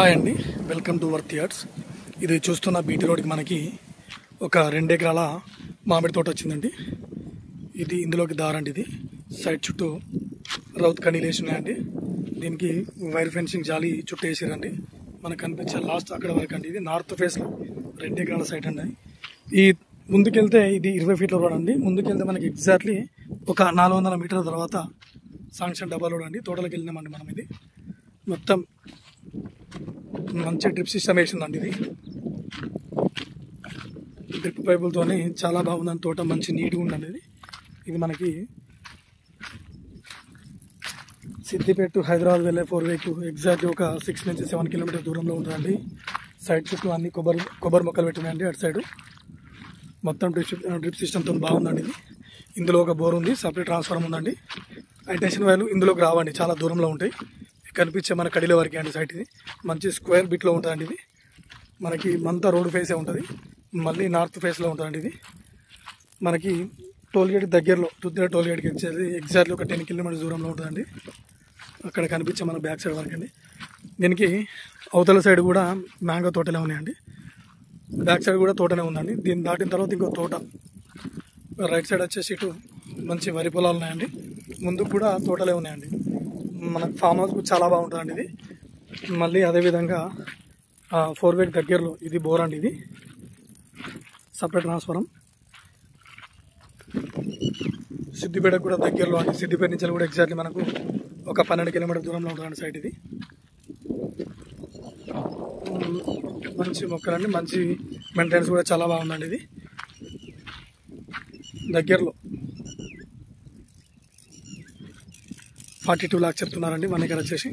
Hi అండి, welcome to worth yards. ఇది చూస్తున్న బీటీ రోడ్కి మనకి ఒక 2 ఎకరాల మామిడి తోట వచ్చిందండి. ఇది ఇందులోకి దారండి. ఇది సైడ్ చుట్టూ రౌత్ కండీలేసి ఉన్నాయండి. దీనికి వైర్ ఫెన్సింగ్ జాలి చుట్టూ వేసిరండి. మనకు కనిపించే లాస్ట్ అక్కడ వరకు అండి. ఇది నార్త్ ఫేస్లో 2 ఎకరాల సైట్ అండి. ఈ ముందుకెళ్తే ఇది 20 ఫీట్ల రోడ్ అండి. ముందుకెళ్తే మనకి ఎగ్జాక్ట్లీ ఒక 400 మీటర్ల తర్వాత శాంక్షన్ డబల్ రోడ్ అండి. తోటలోకి వెళ్ళినామండి మనం. ఇది మొత్తం మంచి డ్రిప్ సిస్టమ్ వేసిందండి. ఇది డ్రిప్ పైపులతో చాలా బాగుందని తోట మంచి నీట్గా ఉందండి. ఇది మనకి సిద్దిపేట హైదరాబాద్ వెళ్ళే 4 వే ఎగ్జాక్ట్లీ ఒక 6 నుంచి 7 కిలోమీటర్ దూరంలో ఉంటుందండి. సైడ్ చుట్టూ అన్ని కొబ్బరి మొక్కలు పెట్టినాయండి. అటు సైడ్ మొత్తం డ్రిప్ సిస్టమ్తో బాగుందండి. ఇది ఇందులో ఒక బోర్ ఉంది, సపరేట్ ట్రాన్స్ఫార్మర్ ఉందండి. హైటెన్షన్ వైర్లు ఇందులోకి రావండి, చాలా దూరంలో ఉంటాయి. కనిపించే మన కడిలో వరకే అండి సైట్. ఇది మంచి స్క్వేర్ బిట్లో ఉంటుందండి. ఇది మనకి మంతా రోడ్ ఫేసే ఉంటుంది, మళ్ళీ నార్త్ ఫేస్లో ఉంటుందండి. ఇది మనకి టోల్గేట్ దగ్గరలో తుద్దిర టోల్గేట్కి వచ్చేది ఎగ్జాక్ట్లీ ఒక 10 కిలోమీటర్స్ దూరంలో ఉంటుందండి. అక్కడ కనిపించే మన బ్యాక్ సైడ్ వరకు అండి. దీనికి అవతల సైడ్ కూడా మ్యాంగో తోటలే ఉన్నాయండి. బ్యాక్ సైడ్ కూడా తోటనే ఉందండి. దీన్ని దాటిన తర్వాత ఇంకో తోట రైట్ సైడ్ వచ్చేసి ఇటు మంచి వరి పొలాలు ఉన్నాయండి. ముందుకు కూడా తోటలే ఉన్నాయండి. మన ఫామ్ హౌస్ చాలా బాగుంటుందండి. ఇది మళ్ళీ అదేవిధంగా 4 వే దగ్గరలో ఇది బోర్ అండి. ఇది సపరేట్ ట్రాన్స్ఫారం. సిద్దిపేటకు కూడా దగ్గరలో అండి. సిద్దిపేట నుంచి కూడా ఎగ్జాక్ట్లీ మనకు ఒక 12 కిలోమీటర్ దూరంలో ఉంటుందండి సైట్. ఇది మంచి మొక్కలండి, మంచి మెయింటెనెన్స్ కూడా చాలా బాగుందండి. ఇది దగ్గరలో 42 లాక్స్ చెప్తున్నారండి 1 ఎకర్ వచ్చేసి.